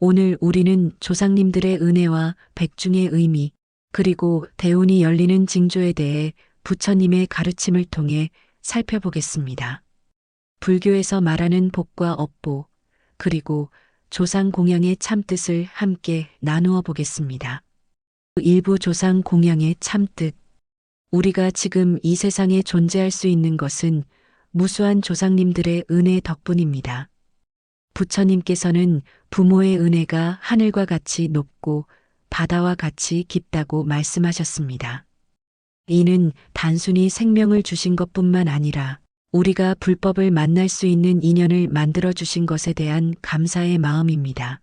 오늘 우리는 조상님들의 은혜와 백중의 의미, 그리고 대운이 열리는 징조에 대해 부처님의 가르침을 통해 살펴보겠습니다. 불교에서 말하는 복과 업보, 그리고 조상 공양의 참뜻을 함께 나누어 보겠습니다. 일부 조상 공양의 참뜻. 우리가 지금 이 세상에 존재할 수 있는 것은 무수한 조상님들의 은혜 덕분입니다. 부처님께서는 부모의 은혜가 하늘과 같이 높고 바다와 같이 깊다고 말씀하셨습니다. 이는 단순히 생명을 주신 것뿐만 아니라 우리가 불법을 만날 수 있는 인연을 만들어 주신 것에 대한 감사의 마음입니다.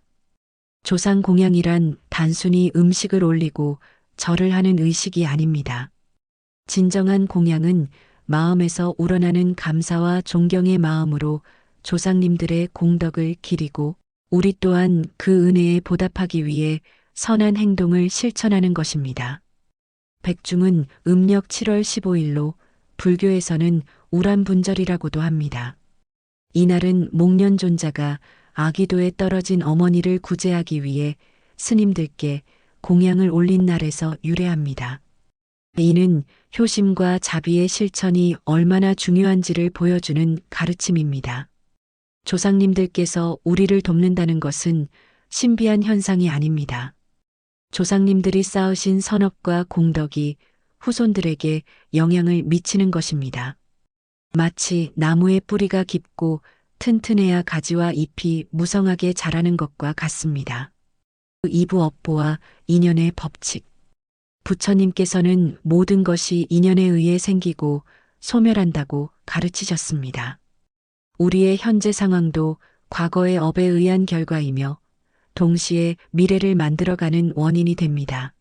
조상 공양이란 단순히 음식을 올리고 절을 하는 의식이 아닙니다. 진정한 공양은 마음에서 우러나는 감사와 존경의 마음으로 조상님들의 공덕을 기리고 우리 또한 그 은혜에 보답하기 위해 선한 행동을 실천하는 것입니다. 백중은 음력 7월 15일로 불교에서는 우란분절이라고도 합니다. 이날은 목련존자가 아기도에 떨어진 어머니를 구제하기 위해 스님들께 공양을 올린 날에서 유래합니다. 이는 효심과 자비의 실천이 얼마나 중요한지를 보여주는 가르침입니다. 조상님들께서 우리를 돕는다는 것은 신비한 현상이 아닙니다. 조상님들이 쌓으신 선업과 공덕이 후손들에게 영향을 미치는 것입니다. 마치 나무의 뿌리가 깊고 튼튼해야 가지와 잎이 무성하게 자라는 것과 같습니다. 이부 업보와 인연의 법칙. 부처님께서는 모든 것이 인연에 의해 생기고 소멸한다고 가르치셨습니다. 우리의 현재 상황도 과거의 업에 의한 결과이며 동시에 미래를 만들어가는 원인이 됩니다.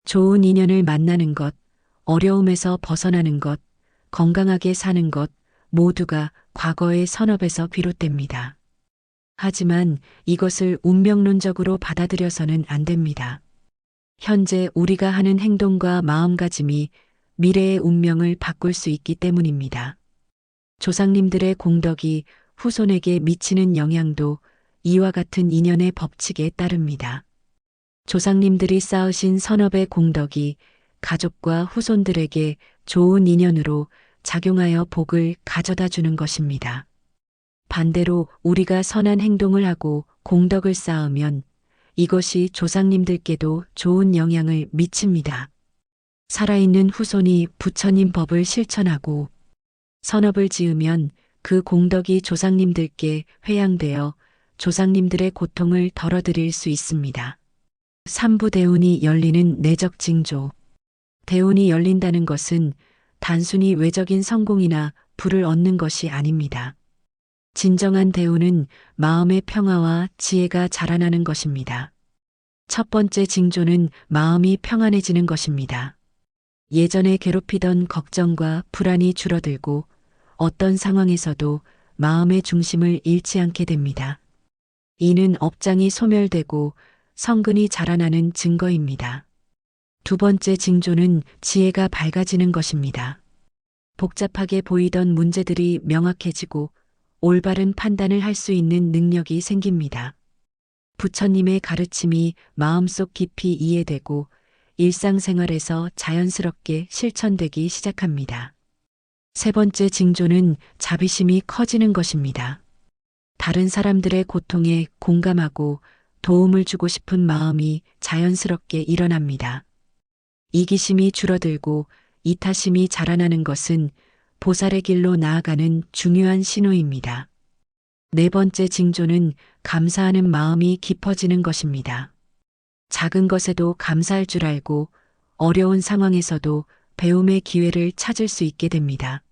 좋은 인연을 만나는 것, 어려움에서 벗어나는 것, 건강하게 사는 것 모두가 과거의 선업에서 비롯됩니다. 하지만 이것을 운명론적으로 받아들여서는 안 됩니다. 현재 우리가 하는 행동과 마음가짐이 미래의 운명을 바꿀 수 있기 때문입니다. 조상님들의 공덕이 후손에게 미치는 영향도 이와 같은 인연의 법칙에 따릅니다. 조상님들이 쌓으신 선업의 공덕이 가족과 후손들에게 좋은 인연으로 작용하여 복을 가져다 주는 것입니다. 반대로 우리가 선한 행동을 하고 공덕을 쌓으면 이것이 조상님들께도 좋은 영향을 미칩니다. 살아있는 후손이 부처님 법을 실천하고 선업을 지으면 그 공덕이 조상님들께 회양되어 조상님들의 고통을 덜어드릴 수 있습니다. 삼부대운이 열리는 내적 징조. 대운이 열린다는 것은 단순히 외적인 성공이나 부를 얻는 것이 아닙니다. 진정한 대운은 마음의 평화와 지혜가 자라나는 것입니다. 첫 번째 징조는 마음이 평안해지는 것입니다. 예전에 괴롭히던 걱정과 불안이 줄어들고 어떤 상황에서도 마음의 중심을 잃지 않게 됩니다. 이는 업장이 소멸되고 성근이 자라나는 증거입니다. 두 번째 징조는 지혜가 밝아지는 것입니다. 복잡하게 보이던 문제들이 명확해지고 올바른 판단을 할 수 있는 능력이 생깁니다. 부처님의 가르침이 마음속 깊이 이해되고 일상생활에서 자연스럽게 실천되기 시작합니다. 세 번째 징조는 자비심이 커지는 것입니다. 다른 사람들의 고통에 공감하고 도움을 주고 싶은 마음이 자연스럽게 일어납니다. 이기심이 줄어들고 이타심이 자라나는 것은 보살의 길로 나아가는 중요한 신호입니다. 네 번째 징조는 감사하는 마음이 깊어지는 것입니다. 작은 것에도 감사할 줄 알고 어려운 상황에서도 배움의 기회를 찾을 수 있게 됩니다.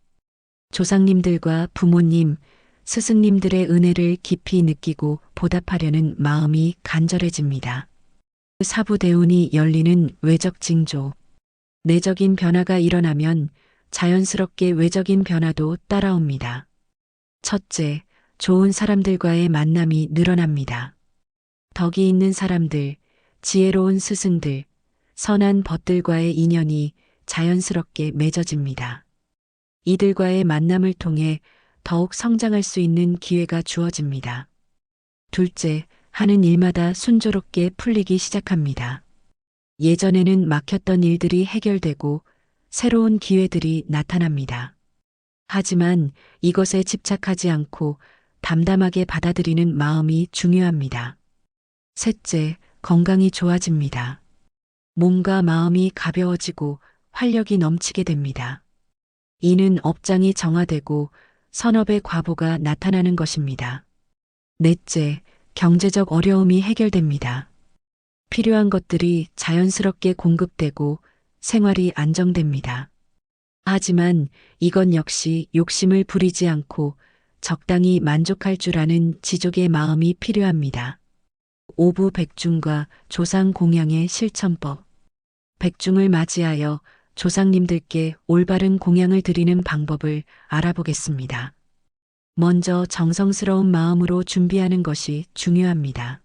조상님들과 부모님, 스승님들의 은혜를 깊이 느끼고 보답하려는 마음이 간절해집니다. 사부대운이 열리는 외적 징조. 내적인 변화가 일어나면 자연스럽게 외적인 변화도 따라옵니다. 첫째, 좋은 사람들과의 만남이 늘어납니다. 덕이 있는 사람들, 지혜로운 스승들, 선한 벗들과의 인연이 자연스럽게 맺어집니다. 이들과의 만남을 통해 더욱 성장할 수 있는 기회가 주어집니다. 둘째, 하는 일마다 순조롭게 풀리기 시작합니다. 예전에는 막혔던 일들이 해결되고 새로운 기회들이 나타납니다. 하지만 이것에 집착하지 않고 담담하게 받아들이는 마음이 중요합니다. 셋째, 건강이 좋아집니다. 몸과 마음이 가벼워지고 활력이 넘치게 됩니다. 이는 업장이 정화되고 선업의 과보가 나타나는 것입니다. 넷째, 경제적 어려움이 해결됩니다. 필요한 것들이 자연스럽게 공급되고 생활이 안정됩니다. 하지만 이건 역시 욕심을 부리지 않고 적당히 만족할 줄 아는 지족의 마음이 필요합니다. 오부백중과 조상공양의 실천법. 백중을 맞이하여 조상님들께 올바른 공양을 드리는 방법을 알아보겠습니다. 먼저 정성스러운 마음으로 준비하는 것이 중요합니다.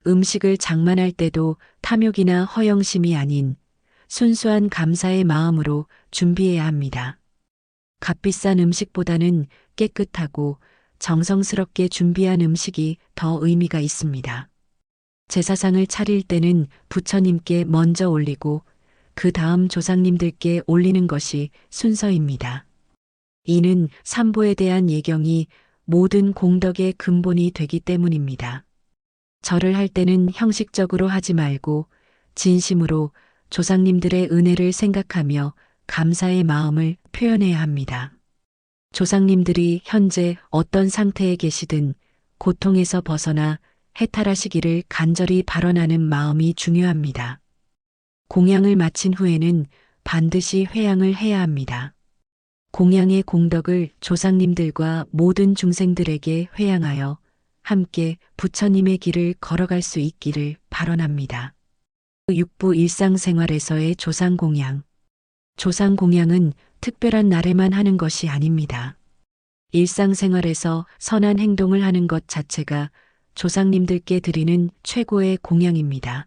음식을 장만할 때도 탐욕이나 허영심이 아닌 순수한 감사의 마음으로 준비해야 합니다. 값비싼 음식보다는 깨끗하고 정성스럽게 준비한 음식이 더 의미가 있습니다. 제사상을 차릴 때는 부처님께 먼저 올리고 그 다음 조상님들께 올리는 것이 순서입니다. 이는 삼보에 대한 예경이 모든 공덕의 근본이 되기 때문입니다. 절을 할 때는 형식적으로 하지 말고 진심으로 조상님들의 은혜를 생각하며 감사의 마음을 표현해야 합니다. 조상님들이 현재 어떤 상태에 계시든 고통에서 벗어나 해탈하시기를 간절히 발언하는 마음이 중요합니다. 공양을 마친 후에는 반드시 회향을 해야 합니다. 공양의 공덕을 조상님들과 모든 중생들에게 회향하여 함께 부처님의 길을 걸어갈 수 있기를 발언합니다. 육부 일상생활에서의 조상공양. 조상공양은 특별한 날에만 하는 것이 아닙니다. 일상생활에서 선한 행동을 하는 것 자체가 조상님들께 드리는 최고의 공양입니다.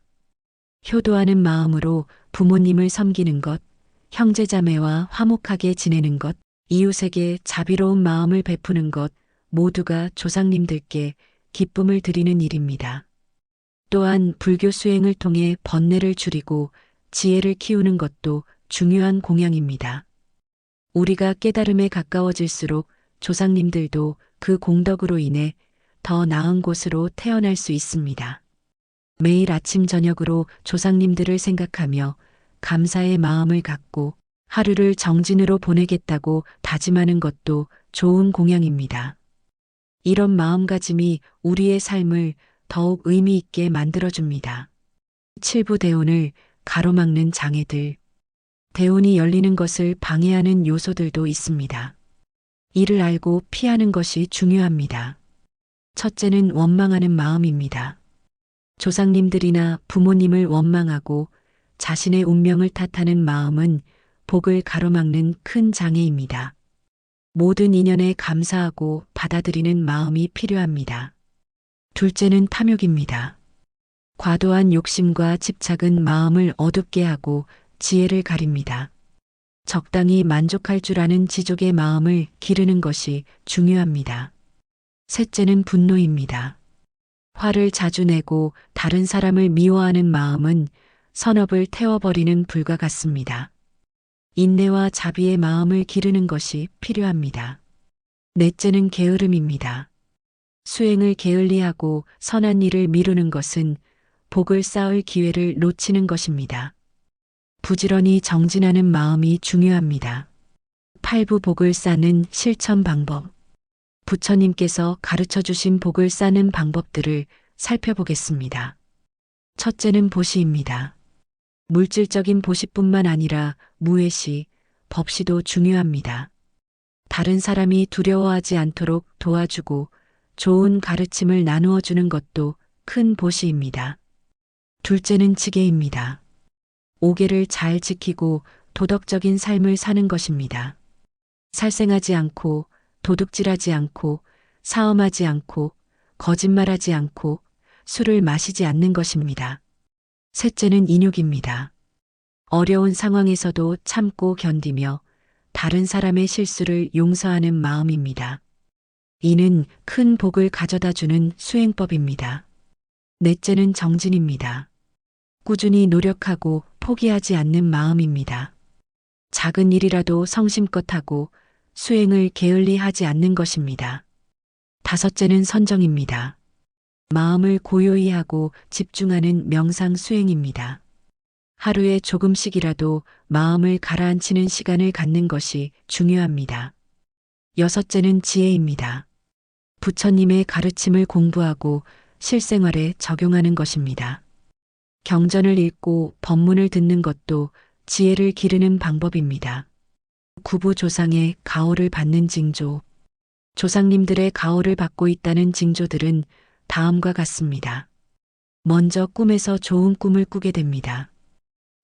효도하는 마음으로 부모님을 섬기는 것, 형제자매와 화목하게 지내는 것, 이웃에게 자비로운 마음을 베푸는 것 모두가 조상님들께 기쁨을 드리는 일입니다. 또한 불교 수행을 통해 번뇌를 줄이고 지혜를 키우는 것도 중요한 공양입니다. 우리가 깨달음에 가까워질수록 조상님들도 그 공덕으로 인해 더 나은 곳으로 태어날 수 있습니다. 매일 아침 저녁으로 조상님들을 생각하며 감사의 마음을 갖고 하루를 정진으로 보내겠다고 다짐하는 것도 좋은 공양입니다. 이런 마음가짐이 우리의 삶을 더욱 의미 있게 만들어줍니다. 칠부대운을 가로막는 장애들. 대운이 열리는 것을 방해하는 요소들도 있습니다. 이를 알고 피하는 것이 중요합니다. 첫째는 원망하는 마음입니다. 조상님들이나 부모님을 원망하고 자신의 운명을 탓하는 마음은 복을 가로막는 큰 장애입니다. 모든 인연에 감사하고 받아들이는 마음이 필요합니다. 둘째는 탐욕입니다. 과도한 욕심과 집착은 마음을 어둡게 하고 지혜를 가립니다. 적당히 만족할 줄 아는 지족의 마음을 기르는 것이 중요합니다. 셋째는 분노입니다. 화를 자주 내고 다른 사람을 미워하는 마음은 선업을 태워버리는 불과 같습니다. 인내와 자비의 마음을 기르는 것이 필요합니다. 넷째는 게으름입니다. 수행을 게을리하고 선한 일을 미루는 것은 복을 쌓을 기회를 놓치는 것입니다. 부지런히 정진하는 마음이 중요합니다. 팔부복을 쌓는 실천 방법. 부처님께서 가르쳐 주신 복을 쌓는 방법들을 살펴보겠습니다. 첫째는 보시입니다. 물질적인 보시뿐만 아니라 무외시, 법시도 중요합니다. 다른 사람이 두려워하지 않도록 도와주고 좋은 가르침을 나누어 주는 것도 큰 보시입니다. 둘째는 지계입니다. 오계를 잘 지키고 도덕적인 삶을 사는 것입니다. 살생하지 않고 도둑질하지 않고 사엄하지 않고 거짓말하지 않고 술을 마시지 않는 것입니다. 셋째는 인욕입니다. 어려운 상황에서도 참고 견디며 다른 사람의 실수를 용서하는 마음입니다. 이는 큰 복을 가져다 주는 수행법입니다. 넷째는 정진입니다. 꾸준히 노력하고 포기하지 않는 마음입니다. 작은 일이라도 성심껏 하고 수행을 게을리 하지 않는 것입니다. 다섯째는 선정입니다. 마음을 고요히 하고 집중하는 명상 수행입니다. 하루에 조금씩이라도 마음을 가라앉히는 시간을 갖는 것이 중요합니다. 여섯째는 지혜입니다. 부처님의 가르침을 공부하고 실생활에 적용하는 것입니다. 경전을 읽고 법문을 듣는 것도 지혜를 기르는 방법입니다. 구부 조상의 가호를 받는 징조. 조상님들의 가호를 받고 있다는 징조들은 다음과 같습니다. 먼저 꿈에서 좋은 꿈을 꾸게 됩니다.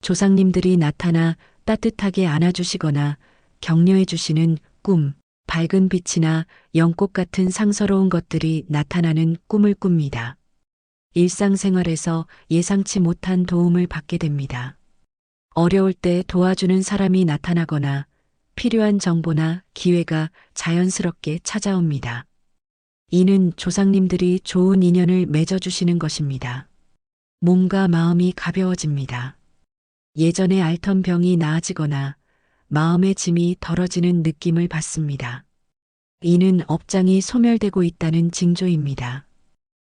조상님들이 나타나 따뜻하게 안아주시거나 격려해 주시는 꿈, 밝은 빛이나 연꽃 같은 상서로운 것들이 나타나는 꿈을 꿉니다. 일상생활에서 예상치 못한 도움을 받게 됩니다. 어려울 때 도와주는 사람이 나타나거나 필요한 정보나 기회가 자연스럽게 찾아옵니다. 이는 조상님들이 좋은 인연을 맺어주시는 것입니다. 몸과 마음이 가벼워집니다. 예전에 앓던 병이 나아지거나 마음의 짐이 덜어지는 느낌을 받습니다. 이는 업장이 소멸되고 있다는 징조입니다.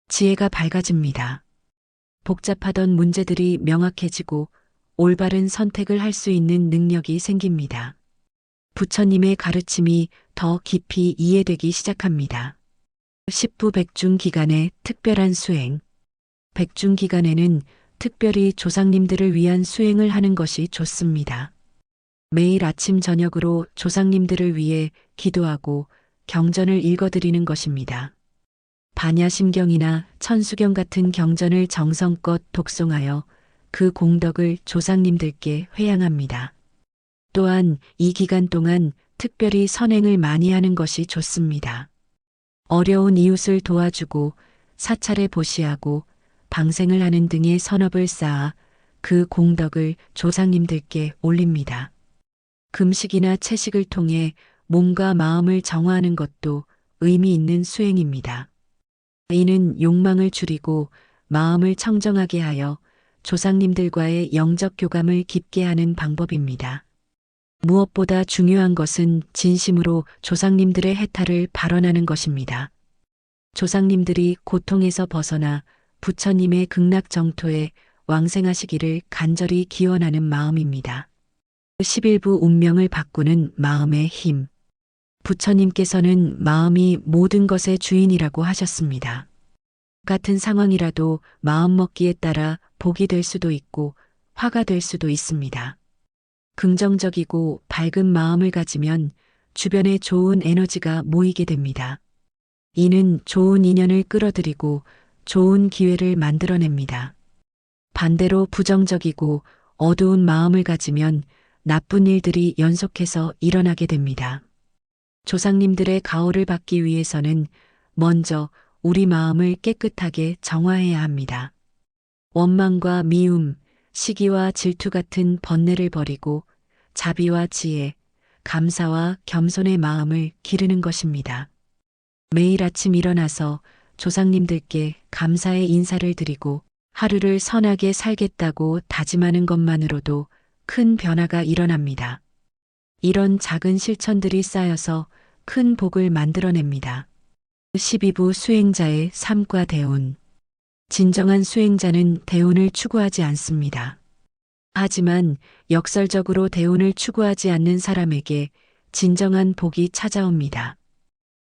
지혜가 밝아집니다. 복잡하던 문제들이 명확해지고 올바른 선택을 할 수 있는 능력이 생깁니다. 부처님의 가르침이 더 깊이 이해되기 시작합니다. 십부백중 기간의 특별한 수행. 백중 기간에는 특별히 조상님들을 위한 수행을 하는 것이 좋습니다. 매일 아침 저녁으로 조상님들을 위해 기도하고 경전을 읽어드리는 것입니다. 반야심경이나 천수경 같은 경전을 정성껏 독송하여 그 공덕을 조상님들께 회양합니다. 또한 이 기간 동안 특별히 선행을 많이 하는 것이 좋습니다. 어려운 이웃을 도와주고 사찰에 보시하고 방생을 하는 등의 선업을 쌓아 그 공덕을 조상님들께 올립니다. 금식이나 채식을 통해 몸과 마음을 정화하는 것도 의미 있는 수행입니다. 이는 욕망을 줄이고 마음을 청정하게 하여 조상님들과의 영적 교감을 깊게 하는 방법입니다. 무엇보다 중요한 것은 진심으로 조상님들의 해탈을 발언하는 것입니다. 조상님들이 고통에서 벗어나 부처님의 극락정토에 왕생하시기를 간절히 기원하는 마음입니다. 11부 운명을 바꾸는 마음의 힘. 부처님께서는 마음이 모든 것의 주인이라고 하셨습니다. 같은 상황이라도 마음먹기에 따라 복이 될 수도 있고 화가 될 수도 있습니다. 긍정적이고 밝은 마음을 가지면 주변에 좋은 에너지가 모이게 됩니다. 이는 좋은 인연을 끌어들이고 좋은 기회를 만들어냅니다. 반대로 부정적이고 어두운 마음을 가지면 나쁜 일들이 연속해서 일어나게 됩니다. 조상님들의 가호를 받기 위해서는 먼저 우리 마음을 깨끗하게 정화해야 합니다. 원망과 미움, 시기와 질투 같은 번뇌를 버리고 자비와 지혜, 감사와 겸손의 마음을 기르는 것입니다. 매일 아침 일어나서 조상님들께 감사의 인사를 드리고 하루를 선하게 살겠다고 다짐하는 것만으로도 큰 변화가 일어납니다. 이런 작은 실천들이 쌓여서 큰 복을 만들어냅니다. 12부 수행자의 삶과 대운. 진정한 수행자는 대운을 추구하지 않습니다. 하지만 역설적으로 대운을 추구하지 않는 사람에게 진정한 복이 찾아옵니다.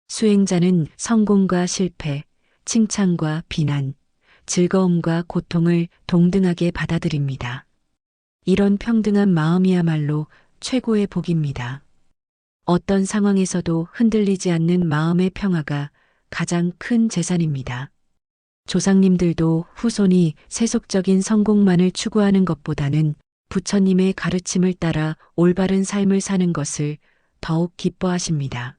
수행자는 성공과 실패, 칭찬과 비난, 즐거움과 고통을 동등하게 받아들입니다. 이런 평등한 마음이야말로 최고의 복입니다. 어떤 상황에서도 흔들리지 않는 마음의 평화가 가장 큰 재산입니다. 조상님들도 후손이 세속적인 성공만을 추구하는 것보다는 부처님의 가르침을 따라 올바른 삶을 사는 것을 더욱 기뻐하십니다.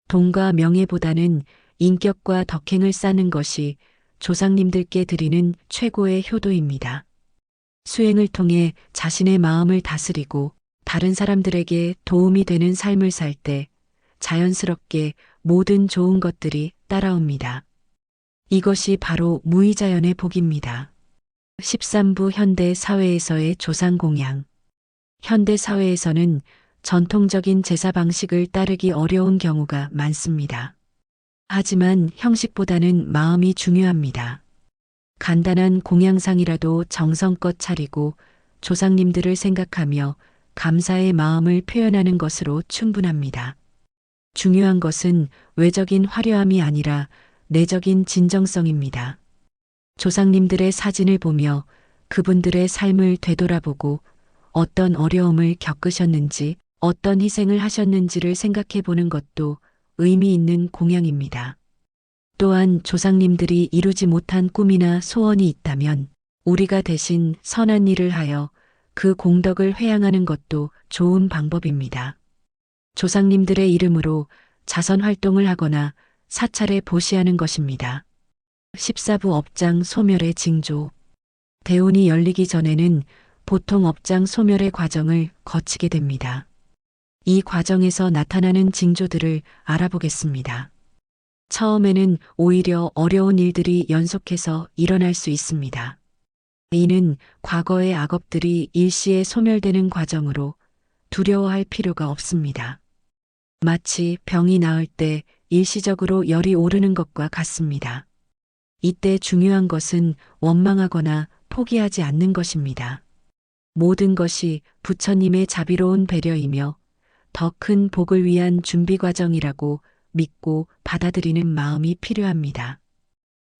돈과 명예보다는 인격과 덕행을 쌓는 것이 조상님들께 드리는 최고의 효도입니다. 수행을 통해 자신의 마음을 다스리고 다른 사람들에게 도움이 되는 삶을 살 때 자연스럽게 모든 좋은 것들이 따라옵니다. 이것이 바로 무의자연의 복입니다. 13부 현대 사회에서의 조상 공양. 현대 사회에서는 전통적인 제사 방식을 따르기 어려운 경우가 많습니다. 하지만 형식보다는 마음이 중요합니다. 간단한 공양상이라도 정성껏 차리고 조상님들을 생각하며 감사의 마음을 표현하는 것으로 충분합니다. 중요한 것은 외적인 화려함이 아니라 내적인 진정성입니다. 조상님들의 사진을 보며 그분들의 삶을 되돌아보고 어떤 어려움을 겪으셨는지, 어떤 희생을 하셨는지를 생각해 보는 것도 의미 있는 공양입니다. 또한 조상님들이 이루지 못한 꿈이나 소원이 있다면 우리가 대신 선한 일을 하여 그 공덕을 회양하는 것도 좋은 방법입니다. 조상님들의 이름으로 자선 활동을 하거나 사찰에 보시하는 것입니다. 14부 업장 소멸의 징조. 대운이 열리기 전에는 보통 업장 소멸의 과정을 거치게 됩니다. 이 과정에서 나타나는 징조들을 알아보겠습니다. 처음에는 오히려 어려운 일들이 연속해서 일어날 수 있습니다. 이는 과거의 악업들이 일시에 소멸되는 과정으로 두려워할 필요가 없습니다. 마치 병이 나을 때 일시적으로 열이 오르는 것과 같습니다. 이때 중요한 것은 원망하거나 포기하지 않는 것입니다. 모든 것이 부처님의 자비로운 배려이며 더 큰 복을 위한 준비 과정이라고 믿고 받아들이는 마음이 필요합니다.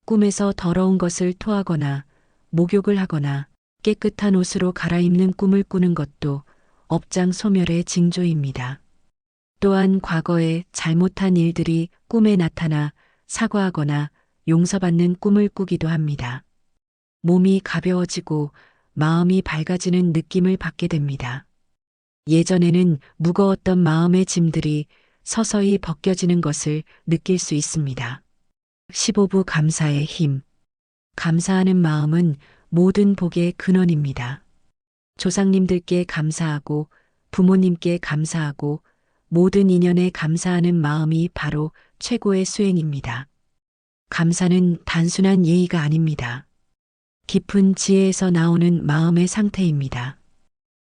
꿈에서 더러운 것을 토하거나 목욕을 하거나 깨끗한 옷으로 갈아입는 꿈을 꾸는 것도 업장 소멸의 징조입니다. 또한 과거에 잘못한 일들이 꿈에 나타나 사과하거나 용서받는 꿈을 꾸기도 합니다. 몸이 가벼워지고 마음이 밝아지는 느낌을 받게 됩니다. 예전에는 무거웠던 마음의 짐들이 서서히 벗겨지는 것을 느낄 수 있습니다. 15부 감사의 힘. 감사하는 마음은 모든 복의 근원입니다. 조상님들께 감사하고 부모님께 감사하고 모든 인연에 감사하는 마음이 바로 최고의 수행입니다. 감사는 단순한 예의가 아닙니다. 깊은 지혜에서 나오는 마음의 상태입니다.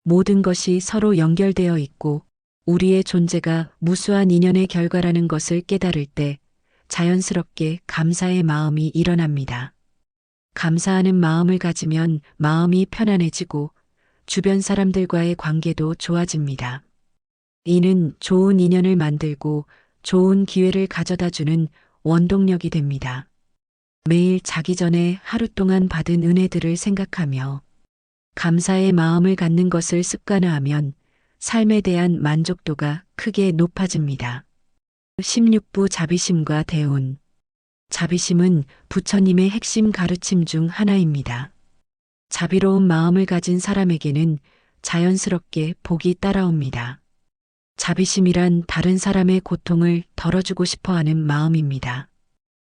모든 것이 서로 연결되어 있고 우리의 존재가 무수한 인연의 결과라는 것을 깨달을 때 자연스럽게 감사의 마음이 일어납니다. 감사하는 마음을 가지면 마음이 편안해지고 주변 사람들과의 관계도 좋아집니다. 이는 좋은 인연을 만들고 좋은 기회를 가져다 주는 원동력이 됩니다. 매일 자기 전에 하루 동안 받은 은혜들을 생각하며 감사의 마음을 갖는 것을 습관화하면 삶에 대한 만족도가 크게 높아집니다. 16부 자비심과 대운. 자비심은 부처님의 핵심 가르침 중 하나입니다. 자비로운 마음을 가진 사람에게는 자연스럽게 복이 따라옵니다. 자비심이란 다른 사람의 고통을 덜어주고 싶어 하는 마음입니다.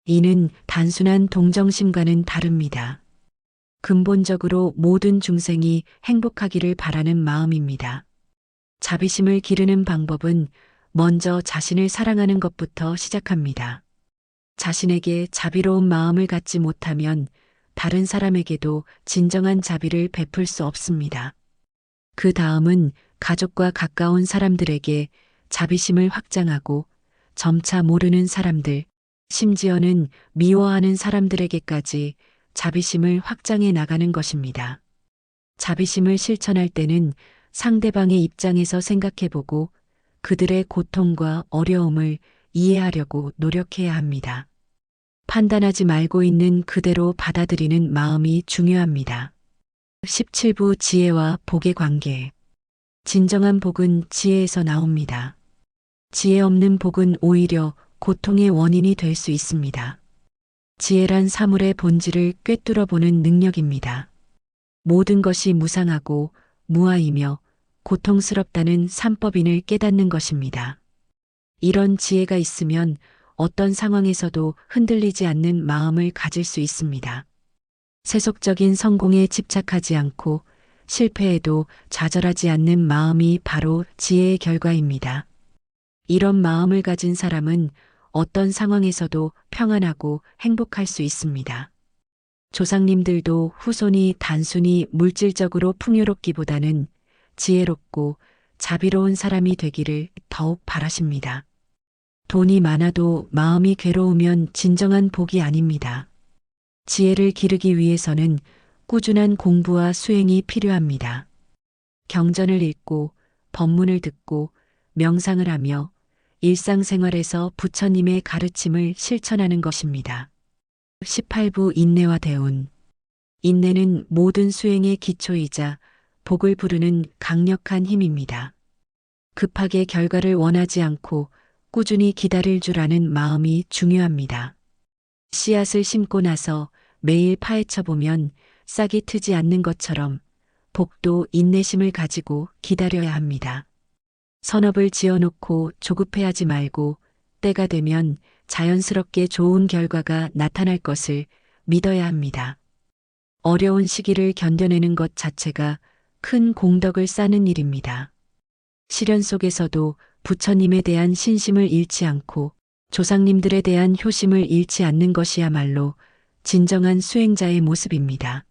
이는 단순한 동정심과는 다릅니다. 근본적으로 모든 중생이 행복하기를 바라는 마음입니다. 자비심을 기르는 방법은 먼저 자신을 사랑하는 것부터 시작합니다. 자신에게 자비로운 마음을 갖지 못하면 다른 사람에게도 진정한 자비를 베풀 수 없습니다. 그 다음은 가족과 가까운 사람들에게 자비심을 확장하고 점차 모르는 사람들, 심지어는 미워하는 사람들에게까지 자비심을 확장해 나가는 것입니다. 자비심을 실천할 때는 상대방의 입장에서 생각해보고 그들의 고통과 어려움을 이해하려고 노력해야 합니다. 판단하지 말고 있는 그대로 받아들이는 마음이 중요합니다. 17부 지혜와 복의 관계. 진정한 복은 지혜에서 나옵니다. 지혜 없는 복은 오히려 고통의 원인이 될 수 있습니다. 지혜란 사물의 본질을 꿰뚫어 보는 능력입니다. 모든 것이 무상하고 무아이며 고통스럽다는 삼법인을 깨닫는 것입니다. 이런 지혜가 있으면 어떤 상황에서도 흔들리지 않는 마음을 가질 수 있습니다. 세속적인 성공에 집착하지 않고 실패에도 좌절하지 않는 마음이 바로 지혜의 결과입니다. 이런 마음을 가진 사람은 어떤 상황에서도 평안하고 행복할 수 있습니다. 조상님들도 후손이 단순히 물질적으로 풍요롭기보다는 지혜롭고 자비로운 사람이 되기를 더욱 바라십니다. 돈이 많아도 마음이 괴로우면 진정한 복이 아닙니다. 지혜를 기르기 위해서는 꾸준한 공부와 수행이 필요합니다. 경전을 읽고 법문을 듣고 명상을 하며 일상생활에서 부처님의 가르침을 실천하는 것입니다. 18부 인내와 대운. 인내는 모든 수행의 기초이자 복을 부르는 강력한 힘입니다. 급하게 결과를 원하지 않고 꾸준히 기다릴 줄 아는 마음이 중요합니다. 씨앗을 심고 나서 매일 파헤쳐 보면 싹이 트지 않는 것처럼 복도 인내심을 가지고 기다려야 합니다. 선업을 지어놓고 조급해하지 말고 때가 되면 자연스럽게 좋은 결과가 나타날 것을 믿어야 합니다. 어려운 시기를 견뎌내는 것 자체가 큰 공덕을 쌓는 일입니다. 시련 속에서도 부처님에 대한 신심을 잃지 않고 조상님들에 대한 효심을 잃지 않는 것이야말로 진정한 수행자의 모습입니다.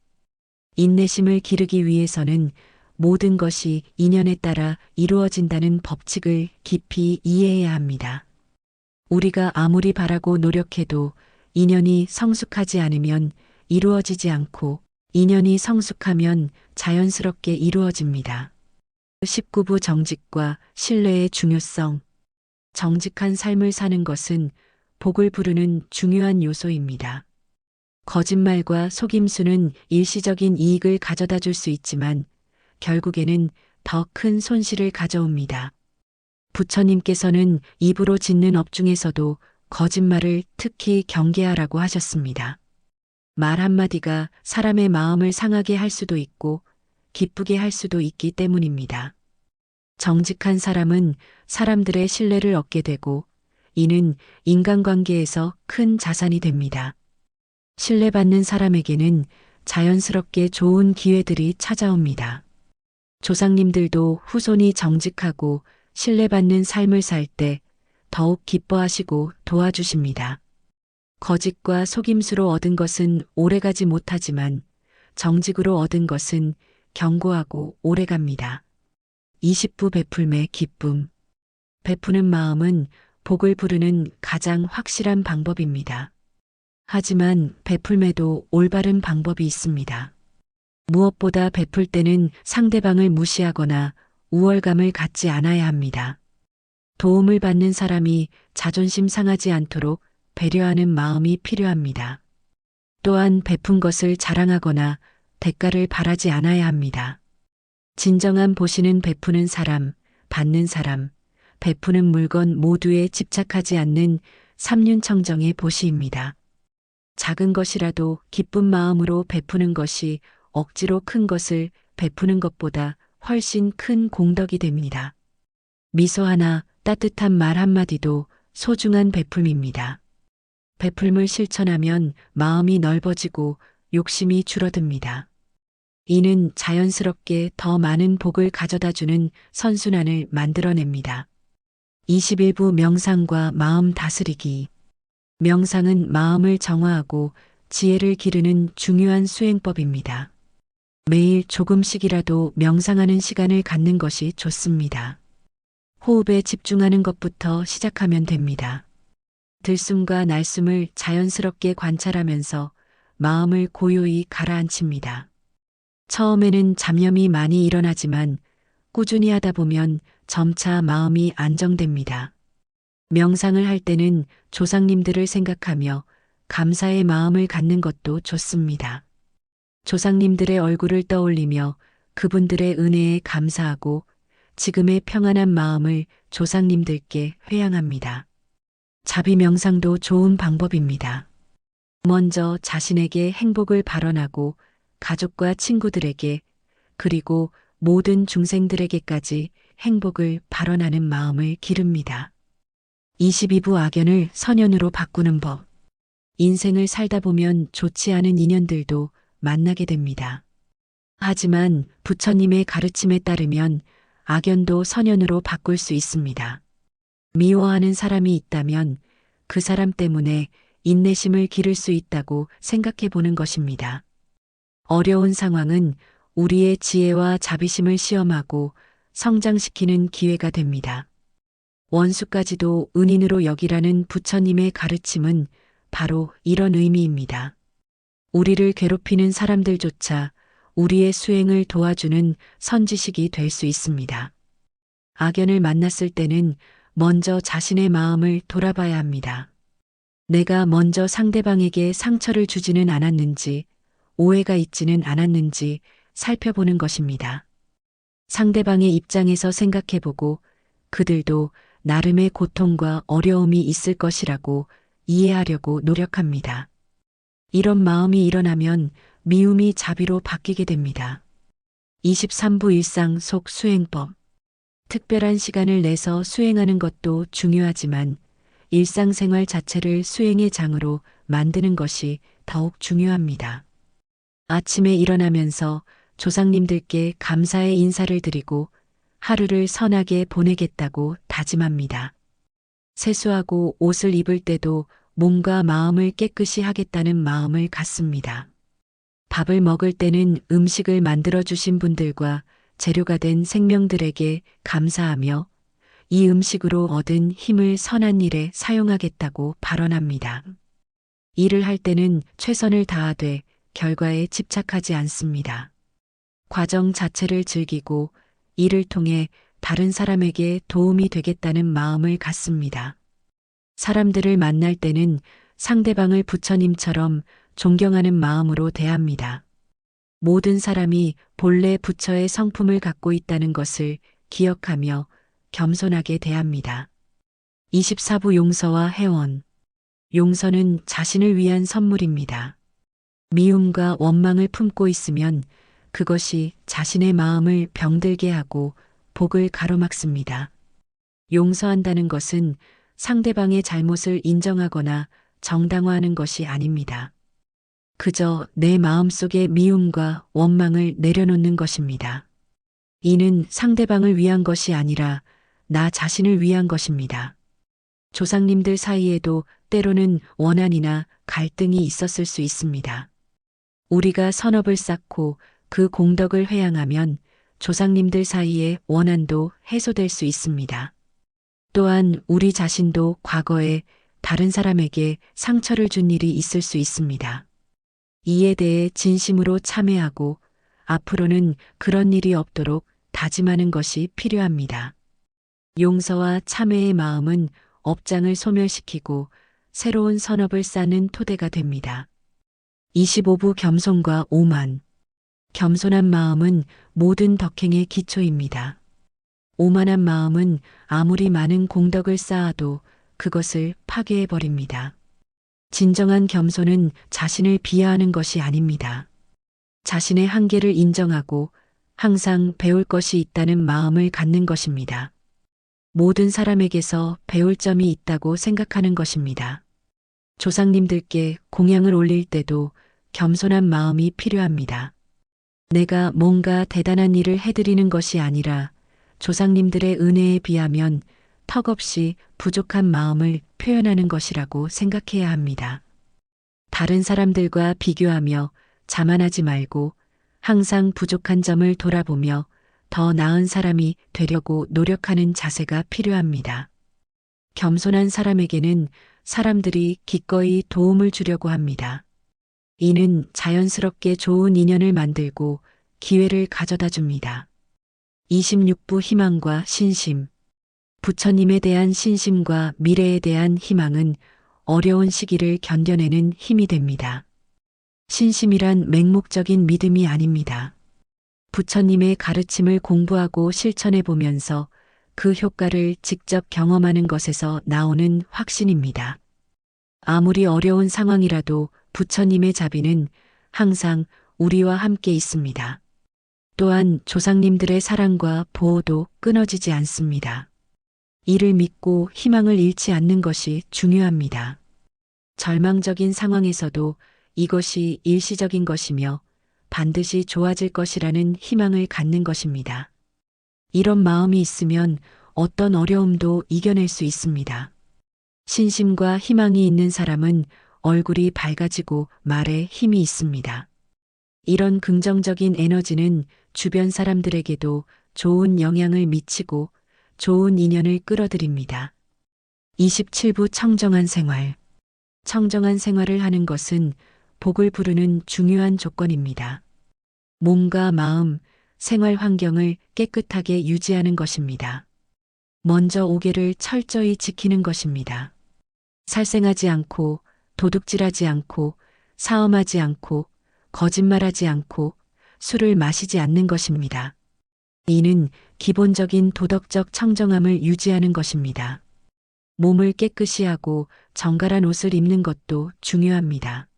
인내심을 기르기 위해서는 모든 것이 인연에 따라 이루어진다는 법칙을 깊이 이해해야 합니다. 우리가 아무리 바라고 노력해도 인연이 성숙하지 않으면 이루어지지 않고 인연이 성숙하면 자연스럽게 이루어집니다. 19부 정직과 신뢰의 중요성. 정직한 삶을 사는 것은 복을 부르는 중요한 요소입니다. 거짓말과 속임수는 일시적인 이익을 가져다 줄 수 있지만 결국에는 더 큰 손실을 가져옵니다. 부처님께서는 입으로 짓는 업 중에서도 거짓말을 특히 경계하라고 하셨습니다. 말 한마디가 사람의 마음을 상하게 할 수도 있고 기쁘게 할 수도 있기 때문입니다. 정직한 사람은 사람들의 신뢰를 얻게 되고 이는 인간관계에서 큰 자산이 됩니다. 신뢰받는 사람에게는 자연스럽게 좋은 기회들이 찾아옵니다. 조상님들도 후손이 정직하고 신뢰받는 삶을 살 때 더욱 기뻐하시고 도와주십니다. 거짓과 속임수로 얻은 것은 오래가지 못하지만 정직으로 얻은 것은 견고하고 오래갑니다. 20부 베풀매 기쁨. 베푸는 마음은 복을 부르는 가장 확실한 방법입니다. 하지만 베풀매도 올바른 방법이 있습니다. 무엇보다 베풀 때는 상대방을 무시하거나 우월감을 갖지 않아야 합니다. 도움을 받는 사람이 자존심 상하지 않도록 배려하는 마음이 필요합니다. 또한 베푼 것을 자랑하거나 대가를 바라지 않아야 합니다. 진정한 보시는 베푸는 사람, 받는 사람, 베푸는 물건 모두에 집착하지 않는 삼륜청정의 보시입니다. 작은 것이라도 기쁜 마음으로 베푸는 것이 억지로 큰 것을 베푸는 것보다 훨씬 큰 공덕이 됩니다. 미소 하나, 따뜻한 말 한마디도 소중한 베풀입니다. 베풀물 실천하면 마음이 넓어지고 욕심이 줄어듭니다. 이는 자연스럽게 더 많은 복을 가져다주는 선순환을 만들어냅니다. 21부 명상과 마음 다스리기. 명상은 마음을 정화하고 지혜를 기르는 중요한 수행법입니다. 매일 조금씩이라도 명상하는 시간을 갖는 것이 좋습니다. 호흡에 집중하는 것부터 시작하면 됩니다. 들숨과 날숨을 자연스럽게 관찰하면서 마음을 고요히 가라앉힙니다. 처음에는 잡념이 많이 일어나지만 꾸준히 하다 보면 점차 마음이 안정됩니다. 명상을 할 때는 조상님들을 생각하며 감사의 마음을 갖는 것도 좋습니다. 조상님들의 얼굴을 떠올리며 그분들의 은혜에 감사하고 지금의 평안한 마음을 조상님들께 회양합니다. 자비 명상도 좋은 방법입니다. 먼저 자신에게 행복을 발언하고 가족과 친구들에게 그리고 모든 중생들에게까지 행복을 발언하는 마음을 기릅니다. 22부 악연을 선연으로 바꾸는 법. 인생을 살다 보면 좋지 않은 인연들도 만나게 됩니다. 하지만 부처님의 가르침에 따르면 악연도 선연으로 바꿀 수 있습니다. 미워하는 사람이 있다면 그 사람 때문에 인내심을 기를 수 있다고 생각해 보는 것입니다. 어려운 상황은 우리의 지혜와 자비심을 시험하고 성장시키는 기회가 됩니다. 원수까지도 은인으로 여기라는 부처님의 가르침은 바로 이런 의미입니다. 우리를 괴롭히는 사람들조차 우리의 수행을 도와주는 선지식이 될 수 있습니다. 악연을 만났을 때는 먼저 자신의 마음을 돌아봐야 합니다. 내가 먼저 상대방에게 상처를 주지는 않았는지, 오해가 있지는 않았는지 살펴보는 것입니다. 상대방의 입장에서 생각해보고 그들도 나름의 고통과 어려움이 있을 것이라고 이해하려고 노력합니다. 이런 마음이 일어나면 미움이 자비로 바뀌게 됩니다. 23부 일상 속 수행법. 특별한 시간을 내서 수행하는 것도 중요하지만 일상생활 자체를 수행의 장으로 만드는 것이 더욱 중요합니다. 아침에 일어나면서 조상님들께 감사의 인사를 드리고 하루를 선하게 보내겠다고 다짐합니다. 세수하고 옷을 입을 때도 몸과 마음을 깨끗이 하겠다는 마음을 갖습니다. 밥을 먹을 때는 음식을 만들어주신 분들과 재료가 된 생명들에게 감사하며 이 음식으로 얻은 힘을 선한 일에 사용하겠다고 발언합니다. 일을 할 때는 최선을 다하되 결과에 집착하지 않습니다. 과정 자체를 즐기고 이를 통해 다른 사람에게 도움이 되겠다는 마음을 갖습니다. 사람들을 만날 때는 상대방을 부처님처럼 존경하는 마음으로 대합니다. 모든 사람이 본래 부처의 성품을 갖고 있다는 것을 기억하며 겸손하게 대합니다. 24부 용서와 해원. 용서는 자신을 위한 선물입니다. 미움과 원망을 품고 있으면 그것이 자신의 마음을 병들게 하고 복을 가로막습니다. 용서한다는 것은 상대방의 잘못을 인정하거나 정당화하는 것이 아닙니다. 그저 내 마음속의 미움과 원망을 내려놓는 것입니다. 이는 상대방을 위한 것이 아니라 나 자신을 위한 것입니다. 조상님들 사이에도 때로는 원한이나 갈등이 있었을 수 있습니다. 우리가 선업을 쌓고 그 공덕을 회양하면 조상님들 사이의 원한도 해소될 수 있습니다. 또한 우리 자신도 과거에 다른 사람에게 상처를 준 일이 있을 수 있습니다. 이에 대해 진심으로 참회하고 앞으로는 그런 일이 없도록 다짐하는 것이 필요합니다. 용서와 참회의 마음은 업장을 소멸시키고 새로운 선업을 쌓는 토대가 됩니다. 25부 겸손과 오만. 겸손한 마음은 모든 덕행의 기초입니다. 오만한 마음은 아무리 많은 공덕을 쌓아도 그것을 파괴해버립니다. 진정한 겸손은 자신을 비하하는 것이 아닙니다. 자신의 한계를 인정하고 항상 배울 것이 있다는 마음을 갖는 것입니다. 모든 사람에게서 배울 점이 있다고 생각하는 것입니다. 조상님들께 공양을 올릴 때도 겸손한 마음이 필요합니다. 내가 뭔가 대단한 일을 해드리는 것이 아니라 조상님들의 은혜에 비하면 턱없이 부족한 마음을 표현하는 것이라고 생각해야 합니다. 다른 사람들과 비교하며 자만하지 말고 항상 부족한 점을 돌아보며 더 나은 사람이 되려고 노력하는 자세가 필요합니다. 겸손한 사람에게는 사람들이 기꺼이 도움을 주려고 합니다. 이는 자연스럽게 좋은 인연을 만들고 기회를 가져다 줍니다. 26부 희망과 신심. 부처님에 대한 신심과 미래에 대한 희망은 어려운 시기를 견뎌내는 힘이 됩니다. 신심이란 맹목적인 믿음이 아닙니다. 부처님의 가르침을 공부하고 실천해 보면서 그 효과를 직접 경험하는 것에서 나오는 확신입니다. 아무리 어려운 상황이라도 부처님의 자비는 항상 우리와 함께 있습니다. 또한 조상님들의 사랑과 보호도 끊어지지 않습니다. 이를 믿고 희망을 잃지 않는 것이 중요합니다. 절망적인 상황에서도 이것이 일시적인 것이며 반드시 좋아질 것이라는 희망을 갖는 것입니다. 이런 마음이 있으면 어떤 어려움도 이겨낼 수 있습니다. 신심과 희망이 있는 사람은 얼굴이 밝아지고 말에 힘이 있습니다. 이런 긍정적인 에너지는 주변 사람들에게도 좋은 영향을 미치고 좋은 인연을 끌어들입니다. 27부 청정한 생활. 청정한 생활을 하는 것은 복을 부르는 중요한 조건입니다. 몸과 마음, 생활 환경을 깨끗하게 유지하는 것입니다. 먼저 오개를 철저히 지키는 것입니다. 살생하지 않고, 도둑질하지 않고, 사엄하지 않고, 거짓말하지 않고, 술을 마시지 않는 것입니다. 이는 기본적인 도덕적 청정함을 유지하는 것입니다. 몸을 깨끗이 하고 정갈한 옷을 입는 것도 중요합니다.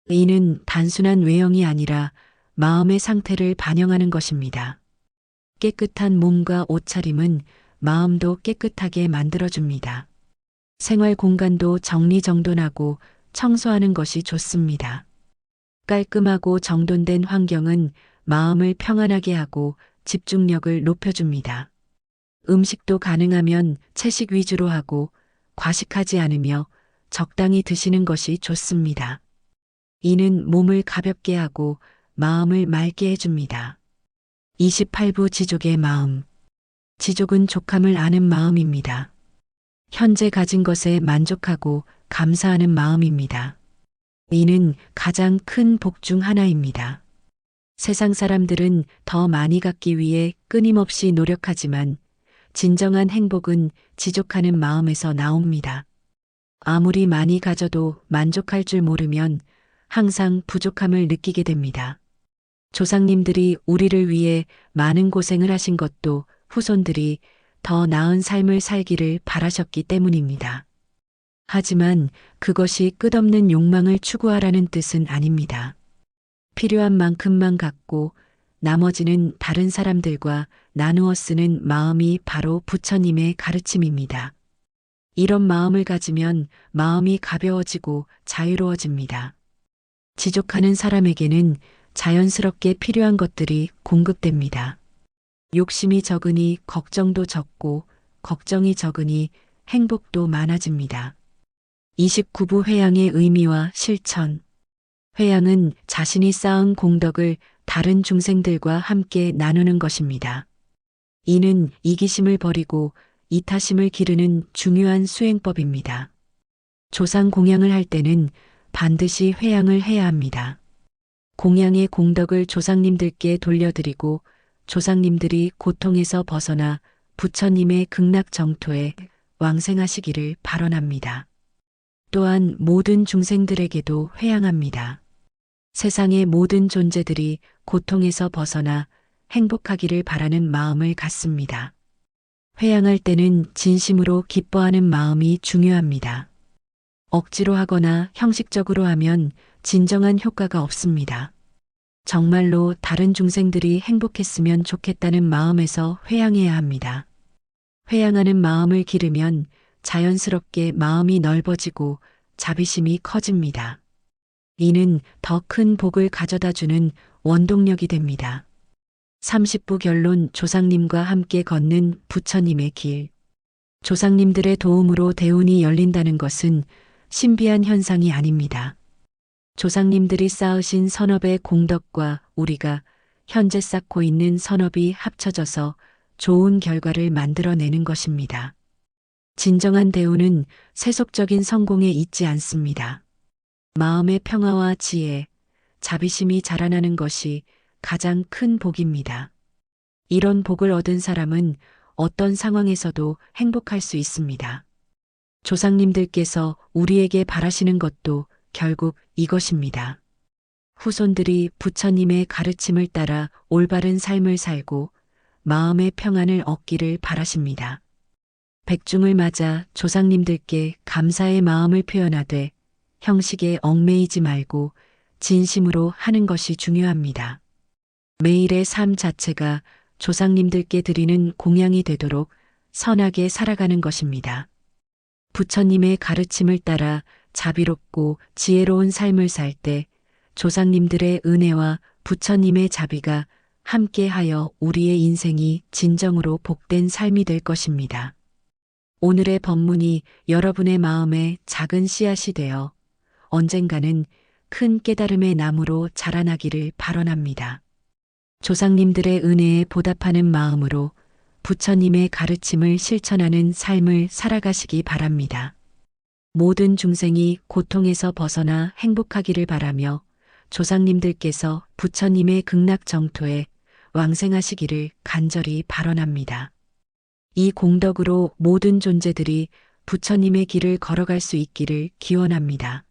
이는 단순한 외형이 아니라 마음의 상태를 반영하는 것입니다. 깨끗한 몸과 옷차림은 마음도 깨끗하게 만들어줍니다. 생활 공간도 정리정돈하고 청소하는 것이 좋습니다. 깔끔하고 정돈된 환경은 마음을 평안하게 하고 집중력을 높여줍니다. 음식도 가능하면 채식 위주로 하고 과식하지 않으며 적당히 드시는 것이 좋습니다. 이는 몸을 가볍게 하고 마음을 맑게 해줍니다. 28부 지족의 마음. 지족은 족함을 아는 마음입니다. 현재 가진 것에 만족하고 감사하는 마음입니다. 이는 가장 큰 복 중 하나입니다. 세상 사람들은 더 많이 갖기 위해 끊임없이 노력하지만 진정한 행복은 지족하는 마음에서 나옵니다. 아무리 많이 가져도 만족할 줄 모르면 항상 부족함을 느끼게 됩니다. 조상님들이 우리를 위해 많은 고생을 하신 것도 후손들이 더 나은 삶을 살기를 바라셨기 때문입니다. 하지만 그것이 끝없는 욕망을 추구하라는 뜻은 아닙니다. 필요한 만큼만 갖고 나머지는 다른 사람들과 나누어 쓰는 마음이 바로 부처님의 가르침입니다. 이런 마음을 가지면 마음이 가벼워지고 자유로워집니다. 지족하는 사람에게는 자연스럽게 필요한 것들이 공급됩니다. 욕심이 적으니 걱정도 적고 걱정이 적으니 행복도 많아집니다. 29부 회양의 의미와 실천. 회양은 자신이 쌓은 공덕을 다른 중생들과 함께 나누는 것입니다. 이는 이기심을 버리고 이타심을 기르는 중요한 수행법입니다. 조상 공양을 할 때는 반드시 회양을 해야 합니다. 공양의 공덕을 조상님들께 돌려드리고 조상님들이 고통에서 벗어나 부처님의 극락 정토에 왕생하시기를 발언합니다. 또한 모든 중생들에게도 회양합니다. 세상의 모든 존재들이 고통에서 벗어나 행복하기를 바라는 마음을 갖습니다. 회양할 때는 진심으로 기뻐하는 마음이 중요합니다. 억지로 하거나 형식적으로 하면 진정한 효과가 없습니다. 정말로 다른 중생들이 행복했으면 좋겠다는 마음에서 회양해야 합니다. 회양하는 마음을 기르면 자연스럽게 마음이 넓어지고 자비심이 커집니다. 이는 더 큰 복을 가져다 주는 원동력이 됩니다. 30부 결론. 조상님과 함께 걷는 부처님의 길. 조상님들의 도움으로 대운이 열린다는 것은 신비한 현상이 아닙니다. 조상님들이 쌓으신 선업의 공덕과 우리가 현재 쌓고 있는 선업이 합쳐져서 좋은 결과를 만들어내는 것입니다. 진정한 대운은 세속적인 성공에 있지 않습니다. 마음의 평화와 지혜, 자비심이 자라나는 것이 가장 큰 복입니다. 이런 복을 얻은 사람은 어떤 상황에서도 행복할 수 있습니다. 조상님들께서 우리에게 바라시는 것도 결국 이것입니다. 후손들이 부처님의 가르침을 따라 올바른 삶을 살고 마음의 평안을 얻기를 바라십니다. 백중을 맞아 조상님들께 감사의 마음을 표현하되 형식에 얽매이지 말고 진심으로 하는 것이 중요합니다. 매일의 삶 자체가 조상님들께 드리는 공양이 되도록 선하게 살아가는 것입니다. 부처님의 가르침을 따라 자비롭고 지혜로운 삶을 살 때 조상님들의 은혜와 부처님의 자비가 함께하여 우리의 인생이 진정으로 복된 삶이 될 것입니다. 오늘의 법문이 여러분의 마음에 작은 씨앗이 되어 언젠가는 큰 깨달음의 나무로 자라나기를 발언합니다. 조상님들의 은혜에 보답하는 마음으로 부처님의 가르침을 실천하는 삶을 살아가시기 바랍니다. 모든 중생이 고통에서 벗어나 행복하기를 바라며 조상님들께서 부처님의 극락 정토에 왕생하시기를 간절히 발언합니다. 이 공덕으로 모든 존재들이 부처님의 길을 걸어갈 수 있기를 기원합니다.